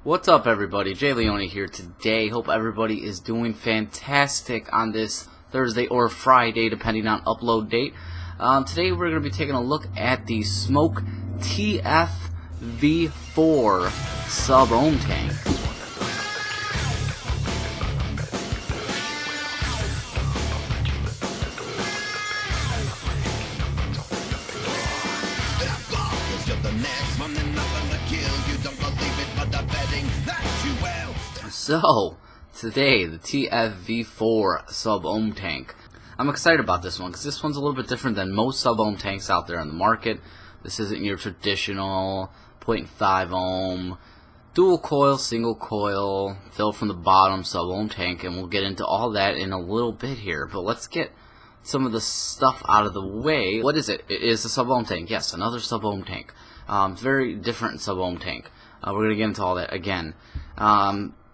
What's up, everybody? Jay Leone here today. Hope everybody is doing fantastic on this Thursday or Friday, depending on upload date. Today we're going to be taking a look at the Smok TFV4 sub-ohm tank. So, today, the TFV4 sub-ohm tank. I'm excited about this one because this one's a little bit different than most sub-ohm tanks out there on the market. This isn't your traditional 0.5 ohm, dual coil, single coil, fill from the bottom sub-ohm tank, and we'll get into all that in a little bit here. But let's get some of the stuff out of the way. What is it? It is a sub-ohm tank. Yes, another sub-ohm tank. Very different sub-ohm tank. We're going to get into all that again.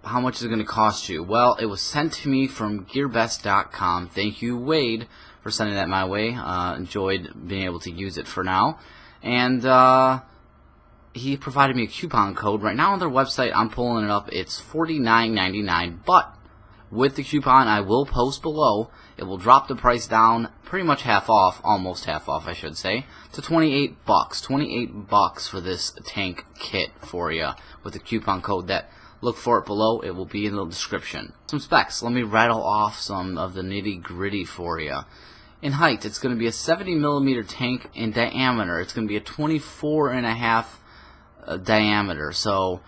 How much is it going to cost you? Well, it was sent to me from gearbest.com. Thank you, Wade, for sending that my way. Enjoyed being able to use it for now. And he provided me a coupon code. Right now on their website, I'm pulling it up. It's $49.99, but with the coupon I will post below, it will drop the price down pretty much half off, almost half off I should say, to $28. $28 for this tank kit for you with the coupon code. That look for it below. It will be in the description. Some specs. Let me rattle off some of the nitty gritty for you. In height, it's going to be a 70mm tank. In diameter, it's going to be a 24.5 diameter. So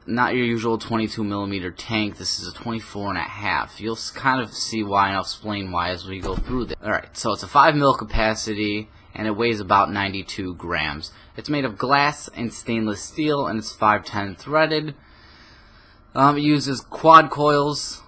not your usual 22mm tank. This is a 24.5. You'll kind of see why, and I'll explain why as we go through this. Alright, so it's a 5mm capacity, and it weighs about 92 grams. It's made of glass and stainless steel, and it's 510 threaded. It uses quad coils,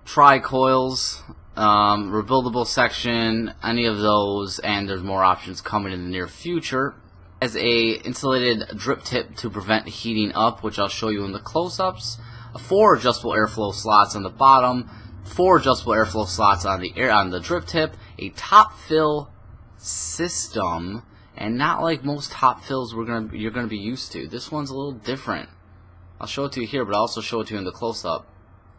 tri-coils, rebuildable section, any of those, and there's more options coming in the near future. As a insulated drip tip to prevent heating up, which I'll show you in the close-ups. 4 adjustable airflow slots on the bottom, 4 adjustable airflow slots on the drip tip, a top fill system, and not like most top fills you're gonna be used to. This one's a little different. I'll show it to you here, but I'll also show it to you in the close-up.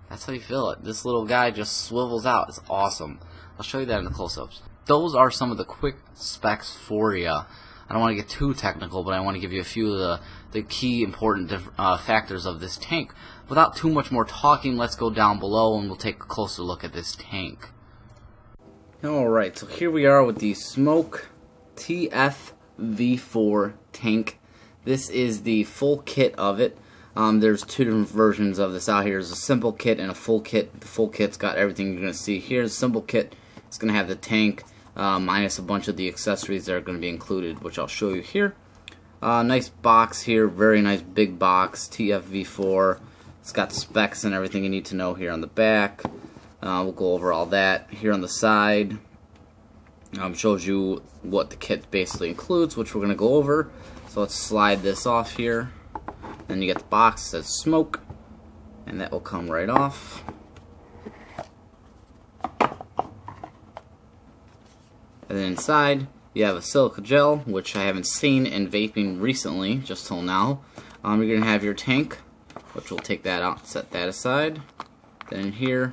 That's how you fill it. This little guy just swivels out. It's awesome. I'll show you that in the close-ups. Those are some of the quick specs for you. I don't want to get too technical, but I want to give you a few of the key important factors of this tank. Without too much more talking, let's go down below and we'll take a closer look at this tank. Alright, so here we are with the Smok TFV4 tank. This is the full kit of it. There's two different versions of this out here. There's a simple kit and a full kit. The full kit's got everything you're going to see here. The simple kit is going to have the tank minus a bunch of the accessories that are going to be included, which I'll show you here. Nice box here, very nice big box, TFV4. It's got the specs and everything you need to know here on the back. We'll go over all that here on the side. Shows you what the kit basically includes, which we're going to go over. So let's slide this off here. Then you get the box that says Smok, and that will come right off. And then inside, you have a silica gel, which I haven't seen in vaping recently, just till now. You're going to have your tank, which we'll take that out and set that aside. Then in here, you're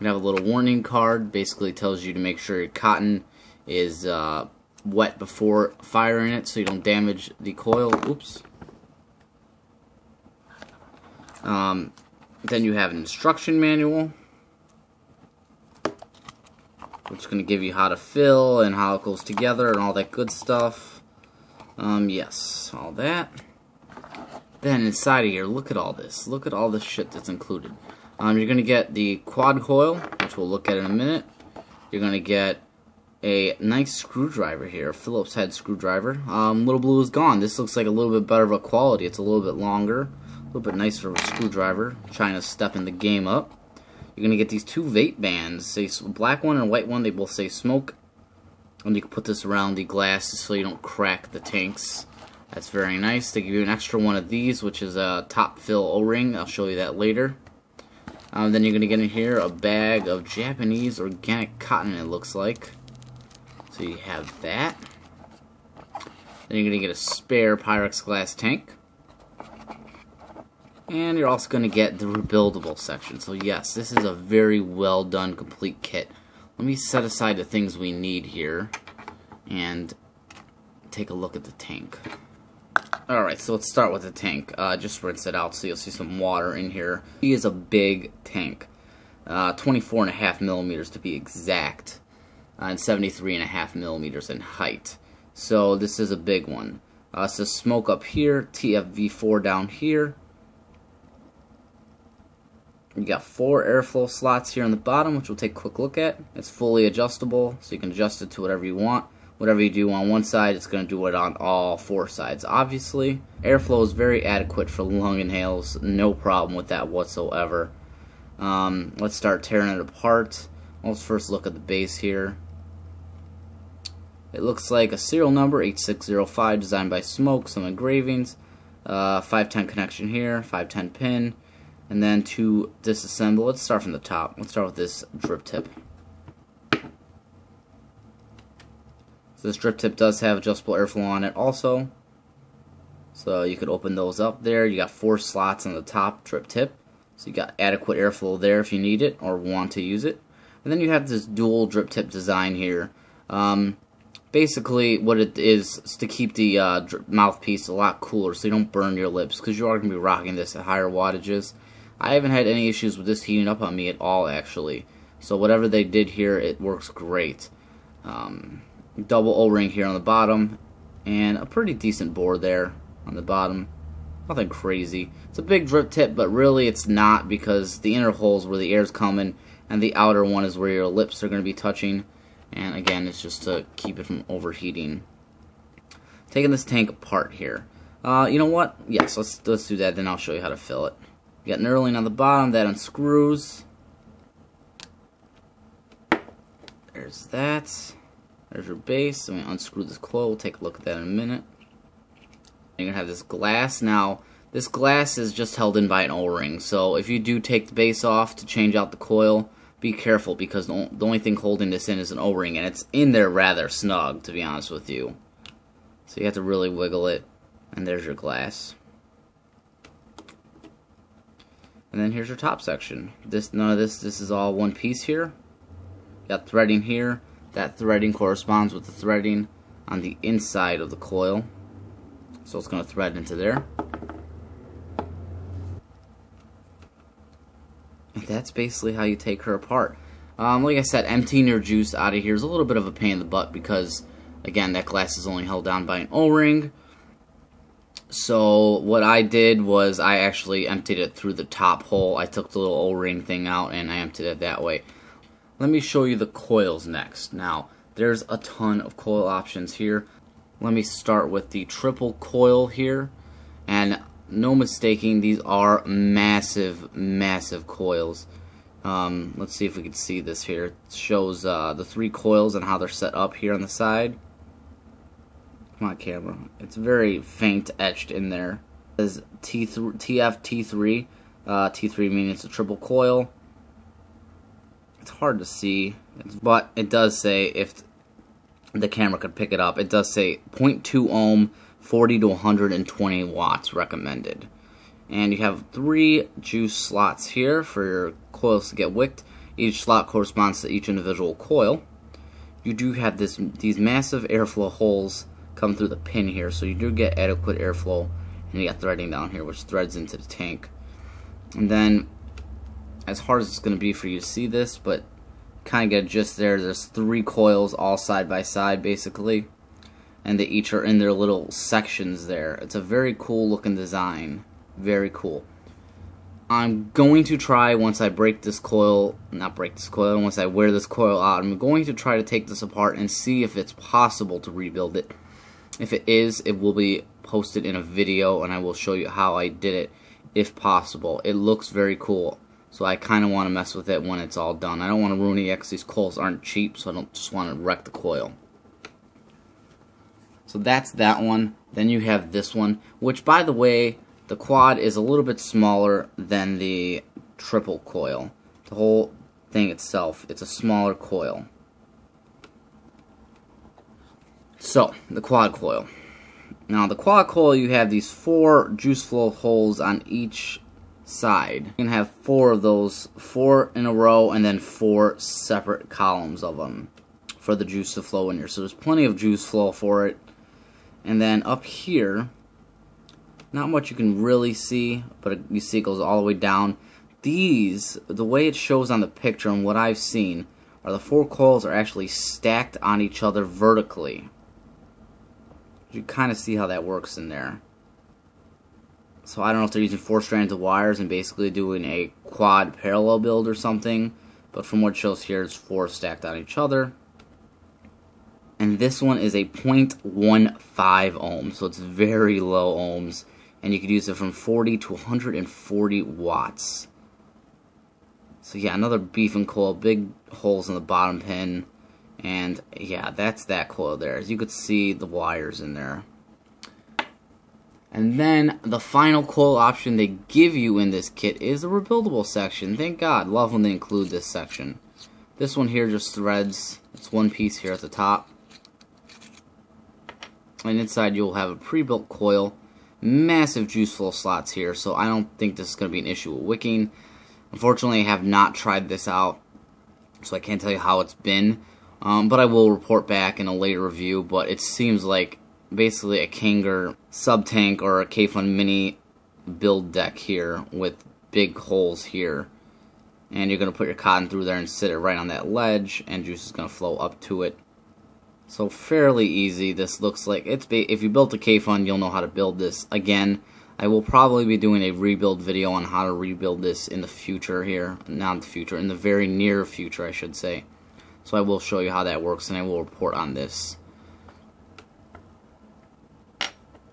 going to have a little warning card. Basically tells you to make sure your cotton is wet before firing it so you don't damage the coil. Oops. Then you have an instruction manual, which is going to give you how to fill and how it goes together and all that good stuff. Yes, all that. Then inside of here, look at all this. Look at all this shit that's included. You're going to get the quad coil, which we'll look at in a minute. You're going to get a nice screwdriver here, a Phillips head screwdriver. Little blue is gone. This looks like a little bit better of a quality. It's a little bit longer. A little bit nicer of a screwdriver, trying to step in the game up. You're going to get these two vape bands, say black one and white one, they both say Smok. And you can put this around the glass so you don't crack the tanks. That's very nice. They give you an extra one of these, which is a top fill O-ring. I'll show you that later. Then you're going to get in here a bag of Japanese organic cotton, it looks like. So you have that. Then you're going to get a spare Pyrex glass tank. And you're also going to get the rebuildable section. So yes, this is a very well done complete kit. Let me set aside the things we need here and take a look at the tank. Alright, so let's start with the tank. Just rinse it out so you'll see some water in here. It is a big tank. 24.5 millimeters to be exact. And 73.5 millimeters in height. So this is a big one. It says Smok up here, TFV4 down here. You got 4 airflow slots here on the bottom, which we'll take a quick look at. It's fully adjustable, so you can adjust it to whatever you want. Whatever you do on one side, it's going to do it on all 4 sides. Obviously, airflow is very adequate for lung inhales. No problem with that whatsoever. Let's start tearing it apart. Let's first look at the base here. It looks like a serial number, 8605, designed by Smok, some engravings. 510 connection here, 510 pin. And then to disassemble, let's start from the top. Let's start with this drip tip. So this drip tip does have adjustable airflow on it also. So you could open those up there. You got 4 slots on the top drip tip. So you got adequate airflow there if you need it or want to use it. And then you have this dual drip tip design here. Basically what it is to keep the mouthpiece a lot cooler so you don't burn your lips, because you are going to be rocking this at higher wattages. I haven't had any issues with this heating up on me at all, actually. So whatever they did here, it works great. Double O-ring here on the bottom, and a pretty decent bore there on the bottom. Nothing crazy. It's a big drip tip, but really it's not, because the inner hole is where the air's coming, and the outer one is where your lips are going to be touching. And again, it's just to keep it from overheating. Taking this tank apart here. You know what? Yes, let's do that, then I'll show you how to fill it. You got knurling on the bottom, that unscrews. There's that. There's your base. So we unscrew this coil. We'll take a look at that in a minute. You're going to have this glass. Now, this glass is just held in by an O-ring. So if you do take the base off to change out the coil, be careful, because the only thing holding this in is an O-ring, and it's in there rather snug, to be honest with you. So you have to really wiggle it. And there's your glass. And then here's your top section. None of this is all one piece here. You got threading here. That threading corresponds with the threading on the inside of the coil. So it's going to thread into there. And that's basically how you take her apart. Like I said, emptying your juice out of here is a little bit of a pain in the butt, because, again, that glass is only held down by an O-ring. So what I did was I actually emptied it through the top hole. I took the little O-ring thing out and I emptied it that way. Let me show you the coils next. Now, there's a ton of coil options here. Let me start with the triple coil here. And no mistaking, these are massive, massive coils. Let's see if we can see this here. It shows the 3 coils and how they're set up here on the side. Come on, camera. It's very faint etched in there. It says TFT3. T3 meaning it's a triple coil. It's hard to see, but it does say, if the camera could pick it up, it does say 0.2 ohm, 40 to 120 watts recommended. And you have 3 juice slots here for your coils to get wicked. Each slot corresponds to each individual coil. You do have these massive airflow holes come through the pin here, so you do get adequate airflow. And you got threading down here, which threads into the tank. And then, as hard as it's going to be for you to see this, but kind of get a gist there. There's 3 coils all side by side, basically, and they each are in their little sections there. It's a very cool looking design. Very cool. I'm going to try, once I once I wear this coil out, I'm going to try to take this apart and see if it's possible to rebuild it. If it is, it will be posted in a video, and I will show you how I did it, if possible. It looks very cool, so I kind of want to mess with it when it's all done. I don't want to ruin it because these coils aren't cheap, so I don't just want to wreck the coil. So that's that one. Then you have this one, which, by the way, the quad is a little bit smaller than the triple coil. The whole thing itself, it's a smaller coil. So, the quad coil. Now, the quad coil, you have these 4 juice flow holes on each side. You can have 4 of those, 4 in a row, and then 4 separate columns of them for the juice to flow in here. So there's plenty of juice flow for it. And then up here, not much you can really see, but you see it goes all the way down. These, the way it shows on the picture and what I've seen, are the 4 coils are actually stacked on each other vertically. You kind of see how that works in there. So I don't know if they're using 4 strands of wires and basically doing a quad parallel build or something, but from what it shows here, it's 4 stacked on each other. And this one is a 0.15 ohm, so it's very low ohms, and you could use it from 40 to 140 watts. So yeah, another beefing coil, big holes in the bottom pin, and yeah, that's that coil there. As you could see, the wires in there. And then the final coil option they give you in this kit is the rebuildable section. Thank God, love when they include this section. This one here just threads. It's one piece here at the top. And inside you'll have a pre-built coil. Massive juice flow slots here, so I don't think this is going to be an issue with wicking. Unfortunately, I have not tried this out, so I can't tell you how it's been. But I will report back in a later review. But it seems like basically a Kanger sub-tank or a K-Fun mini build deck here with big holes here. And you're going to put your cotton through there and sit it right on that ledge, and juice is going to flow up to it. So fairly easy. This looks like it's if you built a K-Fun, you'll know how to build this. Again, I will probably be doing a rebuild video on how to rebuild this in the future here. Not in the future, in the very near future, I should say. So I will show you how that works, and I will report on this.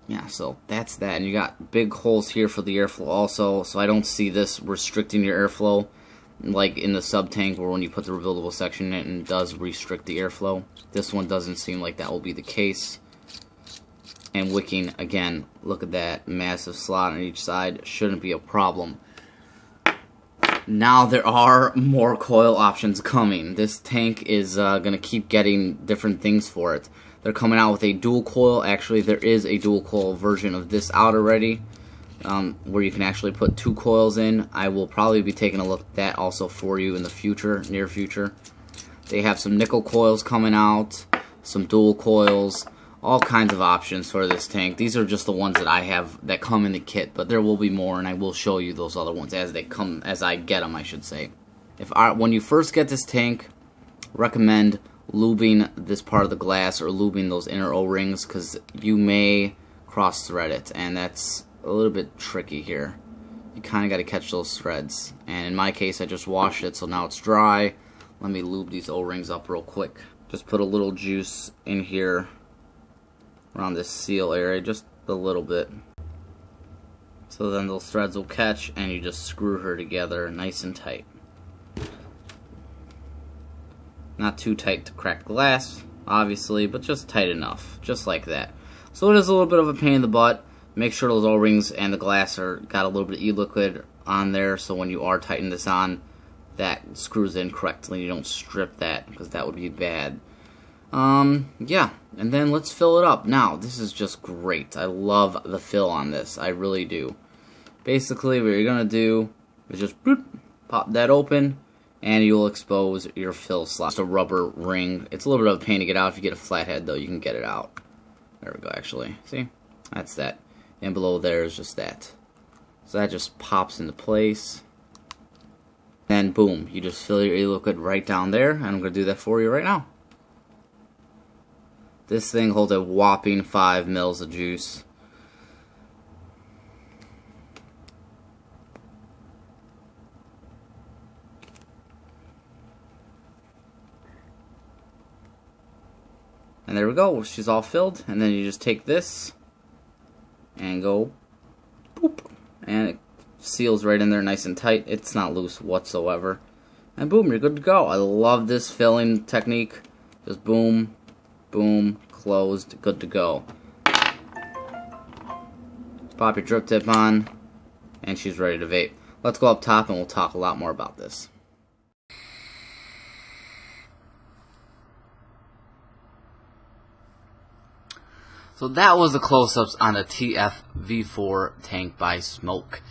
Yeah, so that's that. And you got big holes here for the airflow also, so I don't see this restricting your airflow like in the sub-tank where when you put the rebuildable section in, it does restrict the airflow. This one doesn't seem like that will be the case. And wicking, again, look at that massive slot on each side. Shouldn't be a problem. Now there are more coil options coming. This tank is going to keep getting different things for it. They're coming out with a dual coil. Actually, there is a dual coil version of this out already, where you can actually put 2 coils in. I will probably be taking a look at that also for you in the future, near future. They have some nickel coils coming out, some dual coils, all kinds of options for this tank. These are just the ones that I have that come in the kit, but there will be more, and I will show you those other ones as they come, as I get them, I should say. When you first get this tank, recommend lubing this part of the glass or lubing those inner O-rings, because you may cross thread it, and that's a little bit tricky here. You kind of got to catch those threads, and in my case I just washed it, so now it's dry. Let me lube these O-rings up real quick. Just put a little juice in here around this seal area, just a little bit, so then those threads will catch, and you just screw her together nice and tight. Not too tight to crack glass, obviously, but just tight enough, just like that. So it is a little bit of a pain in the butt. Make sure those O-rings and the glass are got a little bit of e-liquid on there, so when you are tightening this on, that screws in correctly. You don't strip that, because that would be bad. Yeah, and then let's fill it up. Now, this is just great. I love the fill on this. I really do. Basically, what you're going to do is just boop, pop that open, and you'll expose your fill slot. Just a rubber ring. It's a little bit of a pain to get out. If you get a flathead, though, you can get it out. There we go, actually. See? That's that. And below there is just that. So that just pops into place. And boom, you just fill your e-liquid right down there, and I'm going to do that for you right now. This thing holds a whopping 5 mils of juice. And there we go, she's all filled, and then you just take this and go boop, and it seals right in there nice and tight. It's not loose whatsoever. And boom, you're good to go. I love this filling technique. Just boom, boom, closed, good to go. Pop your drip tip on, and she's ready to vape. Let's go up top and we'll talk a lot more about this. So that was the close-ups on the TFV4 tank by Smok.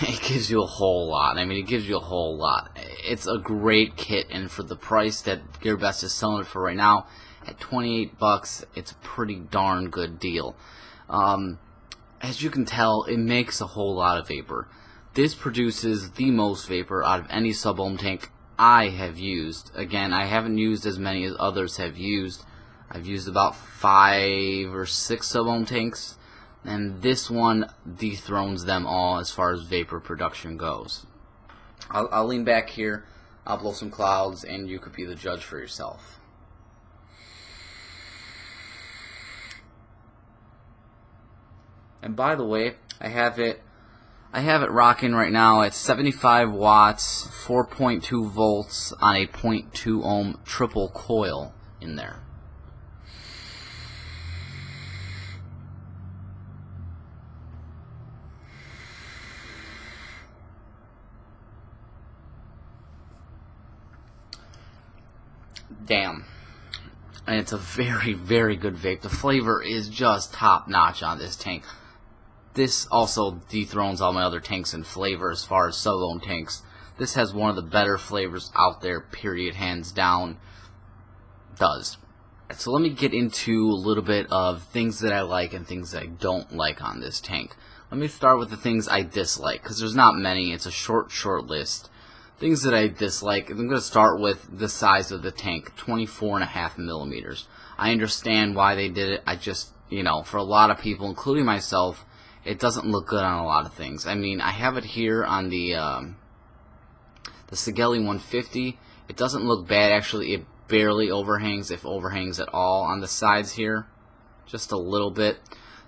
it gives you a whole lot. I mean, it gives you a whole lot. It's a great kit, and for the price that GearBest is selling it for right now, at 28 bucks, it's a pretty darn good deal. As you can tell, it makes a whole lot of vapor. This produces the most vapor out of any sub-ohm tank I have used. Again, I haven't used as many as others have used. I've used about 5 or 6 sub-ohm tanks, and this one dethrones them all as far as vapor production goes. I'll lean back here, I'll blow some clouds, and you could be the judge for yourself. And by the way, I have it rocking right now at 75 watts, 4.2 volts on a 0.2 ohm triple coil in there. Damn. And it's a very, very good vape. The flavor is just top notch on this tank. This also dethrones all my other tanks in flavor as far as sub-ohm tanks. This has one of the better flavors out there, period, hands down. Does. So let me get into a little bit of things that I like and things that I don't like on this tank. Let me start with the things I dislike, because there's not many. It's a short list. Things that I dislike, I'm going to start with the size of the tank, 24.5 millimeters. I understand why they did it. I just, you know, for a lot of people, including myself, it doesn't look good on a lot of things. I mean, I have it here on the Sigeli 150. It doesn't look bad, actually. It barely overhangs, if overhangs at all, on the sides here. Just a little bit.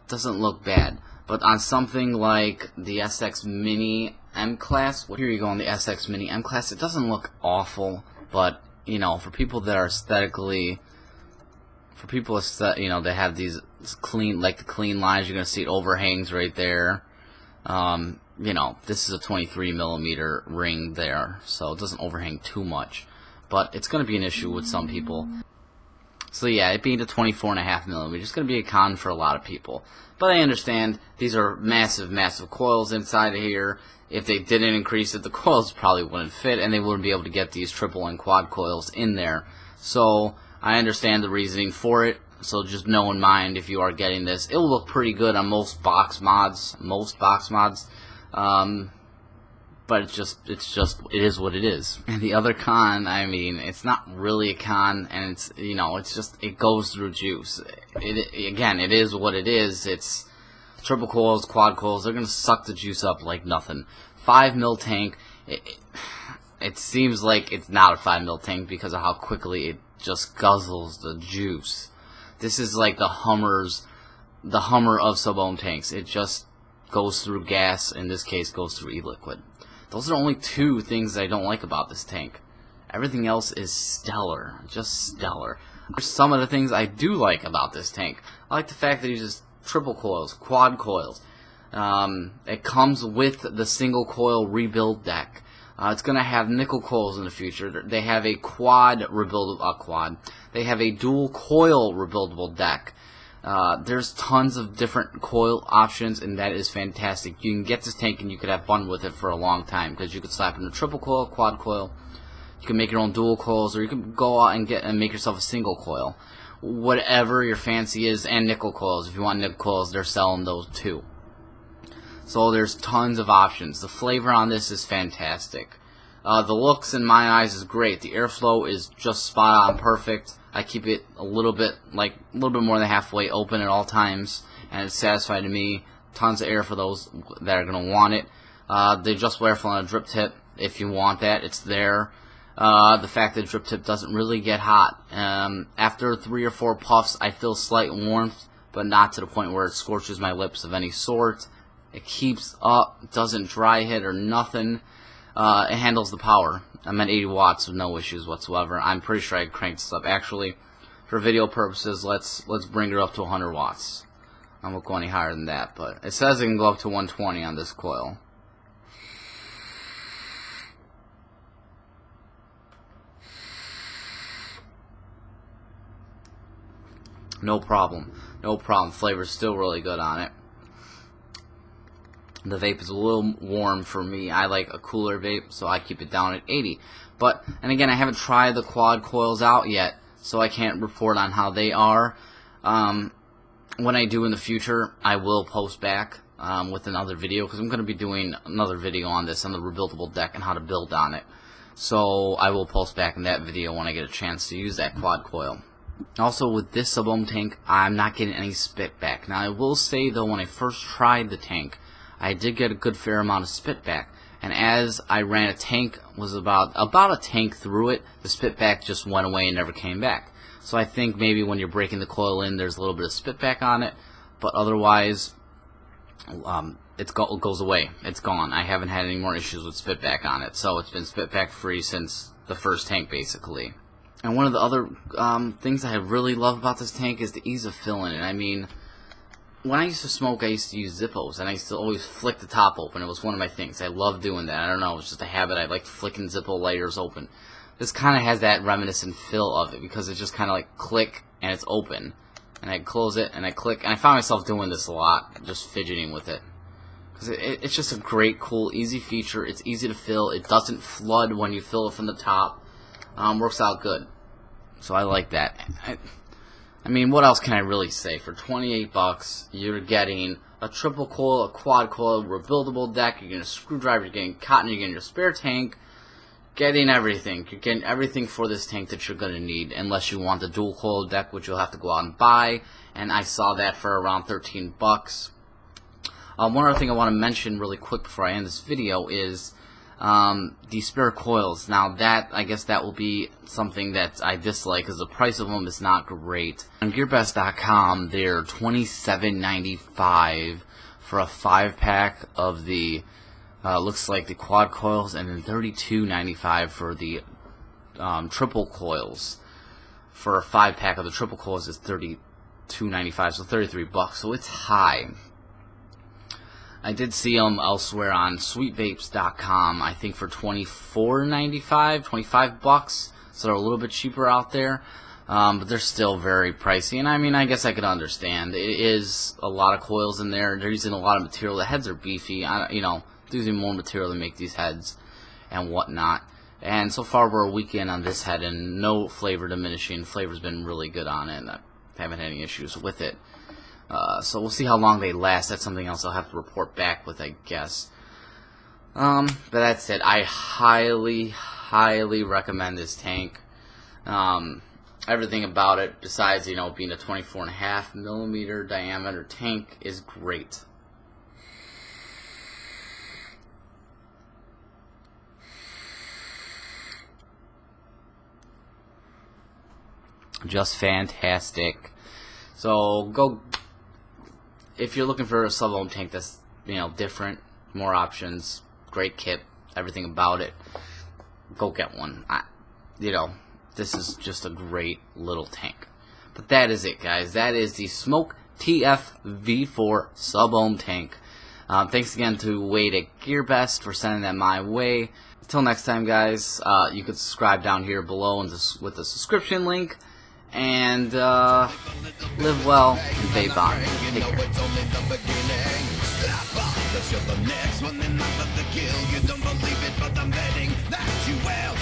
Doesn't look bad. But on something like the SX Mini M-Class, here you go on the SX Mini M-Class, it doesn't look awful, but, you know, for people that are aesthetically, you know, that have these clean, like the clean lines, you're going to see it overhangs right there. You know, this is a 23 millimeter ring there, so it doesn't overhang too much, but it's going to be an issue with some people. So yeah, it being a 24.5 millimeter is going to be a con for a lot of people. But I understand these are massive, massive coils inside of here. If they didn't increase it, the coils probably wouldn't fit, and they wouldn't be able to get these triple and quad coils in there. So I understand the reasoning for it. So just know in mind, if you are getting this, it will look pretty good on most box mods. But it is what it is. And the other con, I mean, it's not really a con, and it's, you know, it's just, it goes through juice. Again, it is what it is. It's triple coils, quad coils, they're going to suck the juice up like nothing. 5 mil tank, it seems like it's not a 5 mil tank because of how quickly it just guzzles the juice. This is like the Hummer of sub-ohm tanks. It just goes through gas, in this case goes through eliquid. Those are only 2 things I don't like about this tank. Everything else is stellar, just stellar. There's some of the things I do like about this tank. I like the fact that it uses triple coils, quad coils. It comes with the single coil rebuild deck. It's going to have nickel coils in the future. They have a They have a dual coil rebuildable deck. There's tons of different coil options, and that is fantastic. You can get this tank and you could have fun with it for a long time, because you could slap in a triple coil, quad coil. You can make your own dual coils, or you can go out and make yourself a single coil. Whatever your fancy is, and nickel coils. If you want nickel coils, they're selling those too. So there's tons of options. The flavor on this is fantastic. The looks in my eyes is great. The airflow is just spot on perfect. I keep it a little bit more than halfway open at all times, and it's satisfying to me. Tons of air for those that are going to want it. The adjustable airflow on a drip tip, if you want that, it's there. The fact that drip tip doesn't really get hot. After 3 or 4 puffs, I feel slight warmth, but not to the point where it scorches my lips of any sort. It keeps up, doesn't dry hit or nothing. It handles the power. I'm at 80 watts with no issues whatsoever. I'm pretty sure I cranked this up. Actually, for video purposes, let's bring it up to 100 watts. I won't go any higher than that, but it says it can go up to 120 on this coil. No problem. No problem. Flavor's still really good on it. The vape is a little warm for me. I like a cooler vape, so I keep it down at 80. But, and again, I haven't tried the quad coils out yet, so I can't report on how they are. When I do in the future, I will post back with another video, because I'm going to be doing another video on this, on the rebuildable deck and how to build on it. So I will post back in that video when I get a chance to use that quad coil. Also, with this sub-ohm tank, I'm not getting any spit back. Now, I will say, though, when I first tried the tank, I did get a good fair amount of spit back. And as I ran a tank, was about a tank through it, the spit back just went away and never came back. So I think maybe when you're breaking the coil in, there's a little bit of spit back on it. But otherwise, it goes away. It's gone. I haven't had any more issues with spit back on it. So it's been spit back free since the first tank, basically. And one of the other things I really love about this tank is the ease of filling it. I mean, when I used to smoke, I used to use Zippos, and I used to always flick the top open. It was one of my things. I love doing that. I don't know, it was just a habit. I like flicking Zippo lighters open. This kind of has that reminiscent feel of it, because it's just kind of like click, and it's open. And I close it, and I click, and I find myself doing this a lot, just fidgeting with it. Because it's just a great, cool, easy feature. It's easy to fill. It doesn't flood when you fill it from the top. Works out good. So I like that. I mean, what else can I really say? For 28 bucks, you're getting a triple coil, a quad coil, rebuildable deck, you're getting a screwdriver, you're getting cotton, you're getting your spare tank, getting everything. You're getting everything for this tank that you're going to need, unless you want the dual coil deck, which you'll have to go out and buy, and I saw that for around 13 bucks. One other thing I want to mention really quick before I end this video is the spare coils. Now that, I guess that will be something that I dislike, because the price of them is not great. On GearBest.com, they're $27.95 for a 5-pack of the, looks like the quad coils, and then $32.95 for the triple coils. For a 5-pack of the triple coils is $32.95, so 33 bucks. So it's high. I did see them elsewhere on sweetvapes.com, I think for $24.95, 25 bucks, so they're a little bit cheaper out there, but they're still very pricey, and I mean, I guess I could understand. It is a lot of coils in there. They're using a lot of material. The heads are beefy, you know, they're using more material to make these heads and whatnot. And so far, we're a week in on this head, and no flavor diminishing. Flavor's been really good on it, and I haven't had any issues with it. So we'll see how long they last. That's something else I'll have to report back with, I guess. But that's it. I highly, highly recommend this tank. Everything about it, besides, you know, being a 24.5 millimeter diameter tank, is great. Just fantastic. So go. If you're looking for a sub-ohm tank that's, you know, different, more options, great kit, everything about it, go get one. You know, this is just a great little tank. But that is it, guys. That is the Smok TFV4 sub-ohm tank. Thanks again to Wade at GearBest for sending that my way. Until next time, guys, you can subscribe down here below with the subscription link. And live well and vape on. Take care. You're the next one, and not the kill. You don't believe it, but I'm betting that you will.